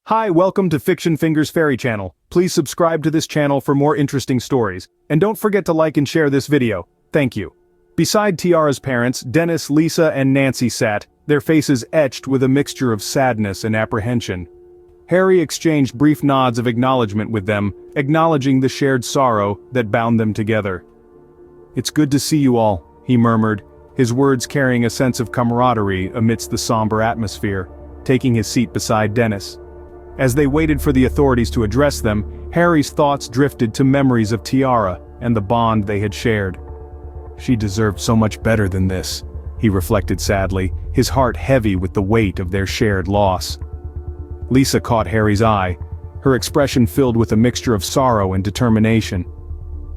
Hi, welcome to Fiction Fingers Fairy Channel. Please subscribe to this channel for more interesting stories, and don't forget to like and share this video. Thank you. Beside Tiara's parents, Dennis, Lisa, and Nancy sat, their faces etched with a mixture of sadness and apprehension. Harry exchanged brief nods of acknowledgement with them, acknowledging the shared sorrow that bound them together. "It's good to see you all," he murmured, his words carrying a sense of camaraderie amidst the somber atmosphere, taking his seat beside Dennis. As they waited for the authorities to address them, Harry's thoughts drifted to memories of Tiara and the bond they had shared. "She deserved so much better than this," he reflected sadly, his heart heavy with the weight of their shared loss. Lisa caught Harry's eye, her expression filled with a mixture of sorrow and determination.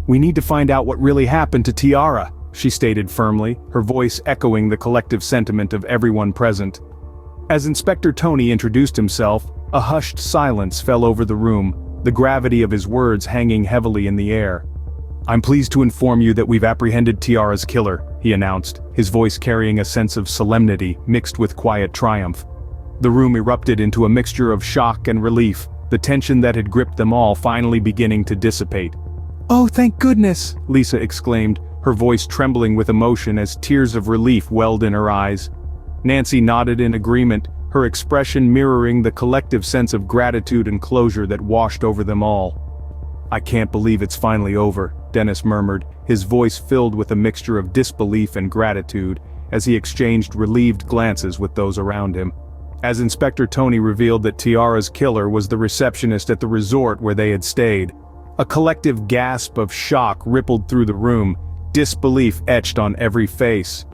"We need to find out what really happened to Tiara," she stated firmly, her voice echoing the collective sentiment of everyone present. As Inspector Tony introduced himself, a hushed silence fell over the room, the gravity of his words hanging heavily in the air. "I'm pleased to inform you that we've apprehended Tiara's killer," he announced, his voice carrying a sense of solemnity mixed with quiet triumph. The room erupted into a mixture of shock and relief, the tension that had gripped them all finally beginning to dissipate. "Oh, thank goodness!" Lisa exclaimed, her voice trembling with emotion as tears of relief welled in her eyes. Nancy nodded in agreement, her expression mirroring the collective sense of gratitude and closure that washed over them all. "I can't believe it's finally over," Dennis murmured, his voice filled with a mixture of disbelief and gratitude, as he exchanged relieved glances with those around him. As Inspector Tony revealed that Tiara's killer was the receptionist at the resort where they had stayed, a collective gasp of shock rippled through the room, disbelief etched on every face.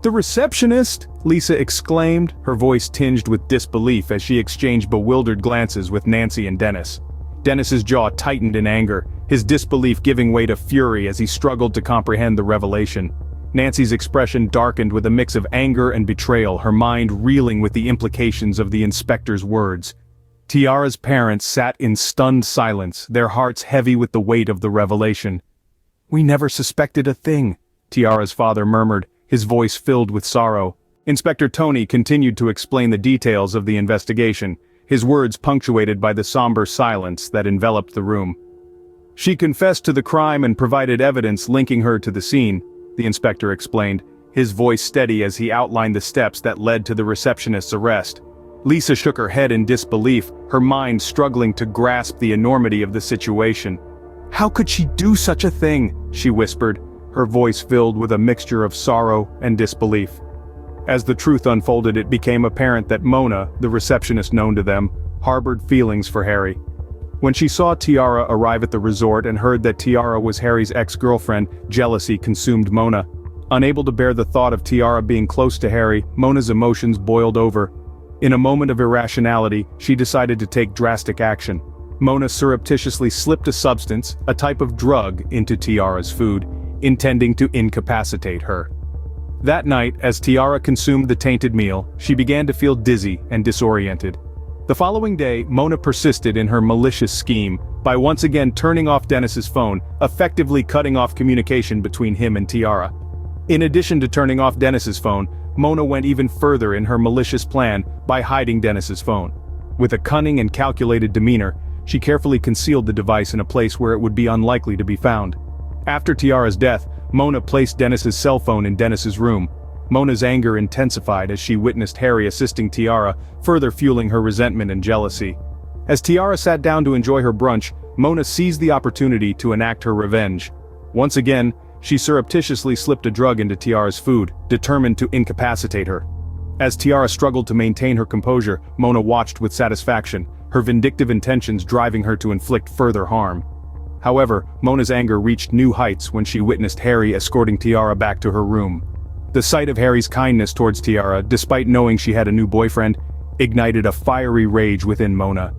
"The receptionist?" Lisa exclaimed, her voice tinged with disbelief as she exchanged bewildered glances with Nancy and Dennis. Dennis's jaw tightened in anger, his disbelief giving way to fury as he struggled to comprehend the revelation. Nancy's expression darkened with a mix of anger and betrayal, her mind reeling with the implications of the inspector's words. Tiara's parents sat in stunned silence, their hearts heavy with the weight of the revelation. "We never suspected a thing," Tiara's father murmured, his voice filled with sorrow. Inspector Tony continued to explain the details of the investigation, his words punctuated by the somber silence that enveloped the room. "She confessed to the crime and provided evidence linking her to the scene," the inspector explained, his voice steady as he outlined the steps that led to the receptionist's arrest. Lisa shook her head in disbelief, her mind struggling to grasp the enormity of the situation. "How could she do such a thing?" she whispered, her voice filled with a mixture of sorrow and disbelief. As the truth unfolded, it became apparent that Mona, the receptionist known to them, harbored feelings for Harry. When she saw Tiara arrive at the resort and heard that Tiara was Harry's ex-girlfriend, jealousy consumed Mona. Unable to bear the thought of Tiara being close to Harry, Mona's emotions boiled over. In a moment of irrationality, she decided to take drastic action. Mona surreptitiously slipped a substance, a type of drug, into Tiara's food, intending to incapacitate her. That night, as Tiara consumed the tainted meal, she began to feel dizzy and disoriented. The following day, Mona persisted in her malicious scheme, by once again turning off Dennis's phone, effectively cutting off communication between him and Tiara. In addition to turning off Dennis's phone, Mona went even further in her malicious plan by hiding Dennis's phone. With a cunning and calculated demeanor, she carefully concealed the device in a place where it would be unlikely to be found. After Tiara's death, Mona placed Dennis's cell phone in Dennis's room. Mona's anger intensified as she witnessed Harry assisting Tiara, further fueling her resentment and jealousy. As Tiara sat down to enjoy her brunch, Mona seized the opportunity to enact her revenge. Once again, she surreptitiously slipped a drug into Tiara's food, determined to incapacitate her. As Tiara struggled to maintain her composure, Mona watched with satisfaction, her vindictive intentions driving her to inflict further harm. However, Mona's anger reached new heights when she witnessed Harry escorting Tiara back to her room. The sight of Harry's kindness towards Tiara, despite knowing she had a new boyfriend, ignited a fiery rage within Mona.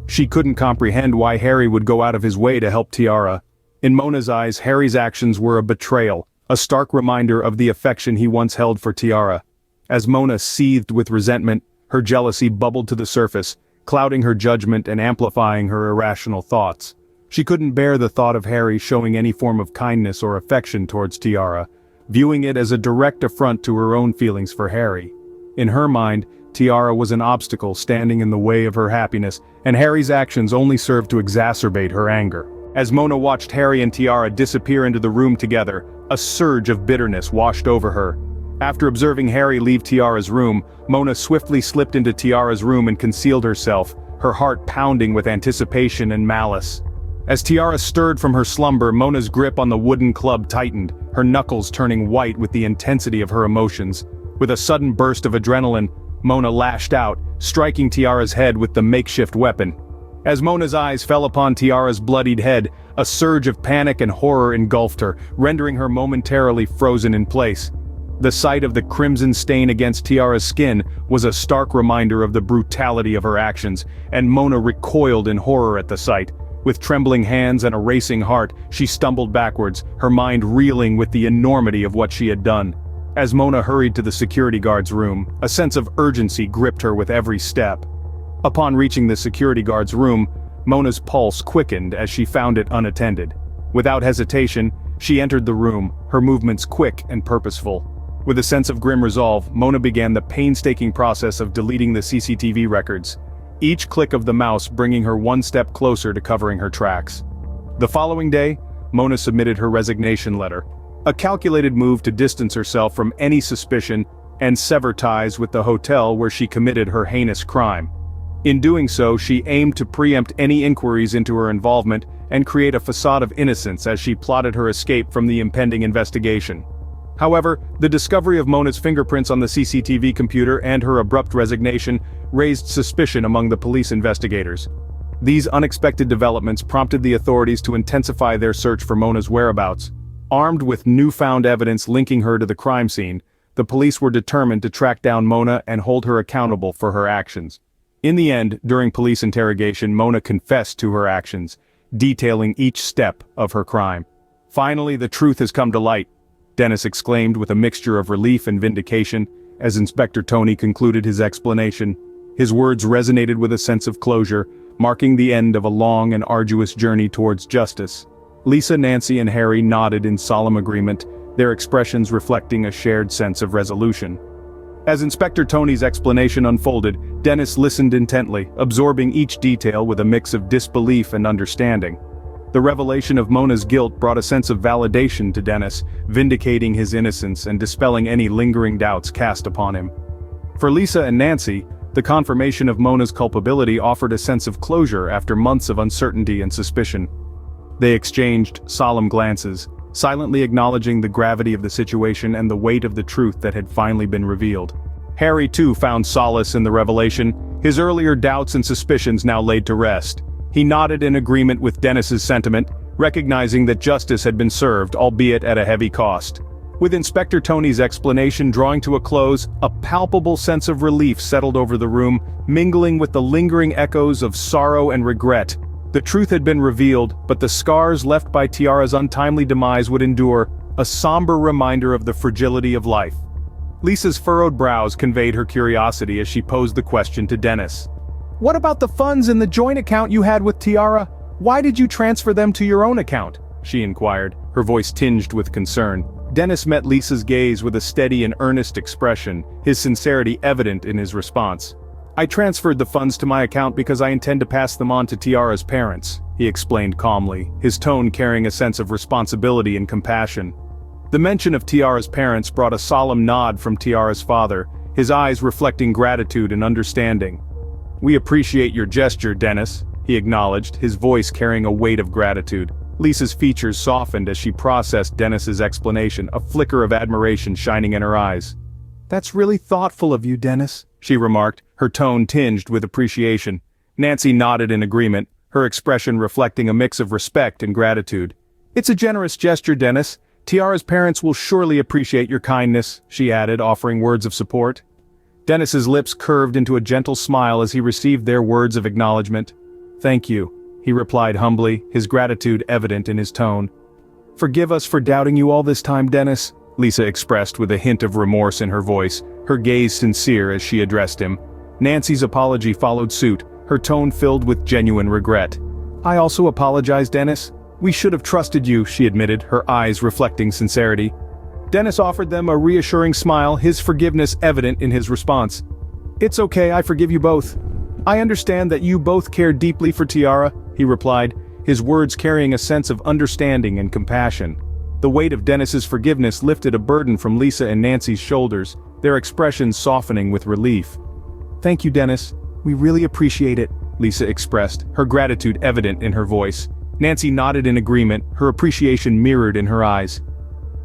She couldn't comprehend why Harry would go out of his way to help Tiara. In Mona's eyes, Harry's actions were a betrayal, a stark reminder of the affection he once held for Tiara. As Mona seethed with resentment, her jealousy bubbled to the surface, clouding her judgment and amplifying her irrational thoughts. She couldn't bear the thought of Harry showing any form of kindness or affection towards Tiara, viewing it as a direct affront to her own feelings for Harry. In her mind, Tiara was an obstacle standing in the way of her happiness, and Harry's actions only served to exacerbate her anger. As Mona watched Harry and Tiara disappear into the room together, a surge of bitterness washed over her. After observing Harry leave Tiara's room, Mona swiftly slipped into Tiara's room and concealed herself, her heart pounding with anticipation and malice. As Tiara stirred from her slumber, Mona's grip on the wooden club tightened, her knuckles turning white with the intensity of her emotions. With a sudden burst of adrenaline, Mona lashed out, striking Tiara's head with the makeshift weapon. As Mona's eyes fell upon Tiara's bloodied head, a surge of panic and horror engulfed her, rendering her momentarily frozen in place. The sight of the crimson stain against Tiara's skin was a stark reminder of the brutality of her actions, and Mona recoiled in horror at the sight. With trembling hands and a racing heart, she stumbled backwards, her mind reeling with the enormity of what she had done. As Mona hurried to the security guard's room, a sense of urgency gripped her with every step. Upon reaching the security guard's room, Mona's pulse quickened as she found it unattended. Without hesitation, she entered the room, her movements quick and purposeful. With a sense of grim resolve, Mona began the painstaking process of deleting the CCTV records, each click of the mouse bringing her one step closer to covering her tracks. The following day, Mona submitted her resignation letter, a calculated move to distance herself from any suspicion and sever ties with the hotel where she committed her heinous crime. In doing so, she aimed to preempt any inquiries into her involvement and create a facade of innocence as she plotted her escape from the impending investigation. However, the discovery of Mona's fingerprints on the CCTV computer and her abrupt resignation raised suspicion among the police investigators. These unexpected developments prompted the authorities to intensify their search for Mona's whereabouts. Armed with newfound evidence linking her to the crime scene, the police were determined to track down Mona and hold her accountable for her actions. In the end, during police interrogation, Mona confessed to her actions, detailing each step of her crime. "Finally, the truth has come to light," Dennis exclaimed with a mixture of relief and vindication, as Inspector Tony concluded his explanation. His words resonated with a sense of closure, marking the end of a long and arduous journey towards justice. Lisa, Nancy, and Harry nodded in solemn agreement, their expressions reflecting a shared sense of resolution. As Inspector Tony's explanation unfolded, Dennis listened intently, absorbing each detail with a mix of disbelief and understanding. The revelation of Mona's guilt brought a sense of validation to Dennis, vindicating his innocence and dispelling any lingering doubts cast upon him. For Lisa and Nancy, the confirmation of Mona's culpability offered a sense of closure after months of uncertainty and suspicion. They exchanged solemn glances, silently acknowledging the gravity of the situation and the weight of the truth that had finally been revealed. Harry too found solace in the revelation, his earlier doubts and suspicions now laid to rest. He nodded in agreement with Dennis's sentiment, recognizing that justice had been served, albeit at a heavy cost. With Inspector Tony's explanation drawing to a close, a palpable sense of relief settled over the room, mingling with the lingering echoes of sorrow and regret. The truth had been revealed, but the scars left by Tiara's untimely demise would endure, a somber reminder of the fragility of life. Lisa's furrowed brows conveyed her curiosity as she posed the question to Dennis. "What about the funds in the joint account you had with Tiara? Why did you transfer them to your own account?" she inquired, her voice tinged with concern. Dennis met Lisa's gaze with a steady and earnest expression, his sincerity evident in his response. "I transferred the funds to my account because I intend to pass them on to Tiara's parents," he explained calmly, his tone carrying a sense of responsibility and compassion. The mention of Tiara's parents brought a solemn nod from Tiara's father, his eyes reflecting gratitude and understanding. "We appreciate your gesture, Dennis," he acknowledged, his voice carrying a weight of gratitude. Lisa's features softened as she processed Dennis's explanation, a flicker of admiration shining in her eyes. "That's really thoughtful of you, Dennis," she remarked, her tone tinged with appreciation. Nancy nodded in agreement, her expression reflecting a mix of respect and gratitude. "It's a generous gesture, Dennis. Tiara's parents will surely appreciate your kindness," she added, offering words of support. Dennis's lips curved into a gentle smile as he received their words of acknowledgement. "Thank you," he replied humbly, his gratitude evident in his tone. "Forgive us for doubting you all this time, Dennis," Lisa expressed with a hint of remorse in her voice, her gaze sincere as she addressed him. Nancy's apology followed suit, her tone filled with genuine regret. "I also apologize, Dennis. We should have trusted you," she admitted, her eyes reflecting sincerity. Dennis offered them a reassuring smile, his forgiveness evident in his response. "It's okay, I forgive you both. I understand that you both care deeply for Tiara," he replied, his words carrying a sense of understanding and compassion. The weight of Dennis's forgiveness lifted a burden from Lisa and Nancy's shoulders, their expressions softening with relief. "Thank you, Dennis. We really appreciate it," Lisa expressed, her gratitude evident in her voice. Nancy nodded in agreement, her appreciation mirrored in her eyes.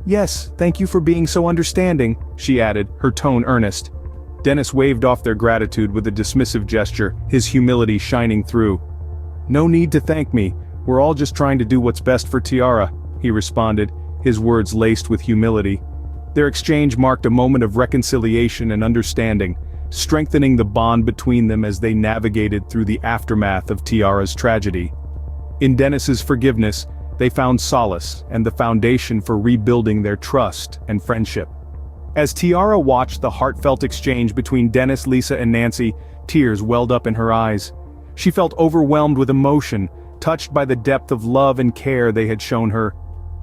"Yes, thank you for being so understanding," she added, her tone earnest. Dennis waved off their gratitude with a dismissive gesture, his humility shining through. "No need to thank me, we're all just trying to do what's best for Tiara," he responded, his words laced with humility. Their exchange marked a moment of reconciliation and understanding, strengthening the bond between them as they navigated through the aftermath of Tiara's tragedy. In Dennis's forgiveness, they found solace and the foundation for rebuilding their trust and friendship. As Tiara watched the heartfelt exchange between Dennis, Lisa, and Nancy, tears welled up in her eyes. She felt overwhelmed with emotion, touched by the depth of love and care they had shown her.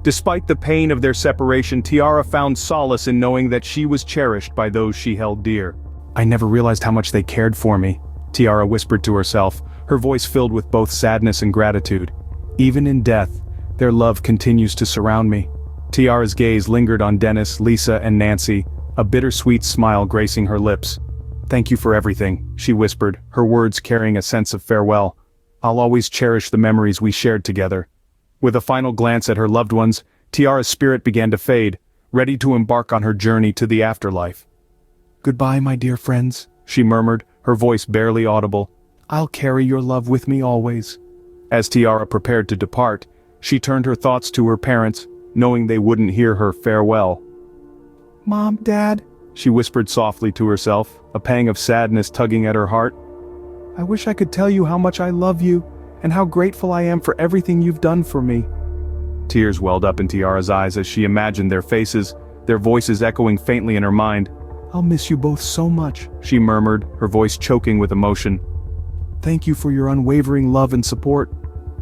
Despite the pain of their separation, Tiara found solace in knowing that she was cherished by those she held dear. "I never realized how much they cared for me," Tiara whispered to herself, her voice filled with both sadness and gratitude. "Even in death, their love continues to surround me." Tiara's gaze lingered on Dennis, Lisa, and Nancy, a bittersweet smile gracing her lips. "Thank you for everything," she whispered, her words carrying a sense of farewell. "I'll always cherish the memories we shared together." With a final glance at her loved ones, Tiara's spirit began to fade, ready to embark on her journey to the afterlife. "Goodbye, my dear friends," she murmured, her voice barely audible. "I'll carry your love with me always." As Tiara prepared to depart, she turned her thoughts to her parents, knowing they wouldn't hear her farewell. "Mom, Dad," she whispered softly to herself, a pang of sadness tugging at her heart. "I wish I could tell you how much I love you, and how grateful I am for everything you've done for me." Tears welled up in Tiara's eyes as she imagined their faces, their voices echoing faintly in her mind. "I'll miss you both so much," she murmured, her voice choking with emotion. "Thank you for your unwavering love and support."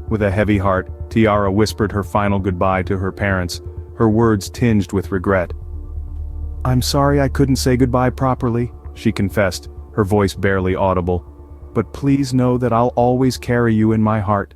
With a heavy heart, Tiara whispered her final goodbye to her parents, her words tinged with regret. "I'm sorry I couldn't say goodbye properly," she confessed, her voice barely audible. "But please know that I'll always carry you in my heart."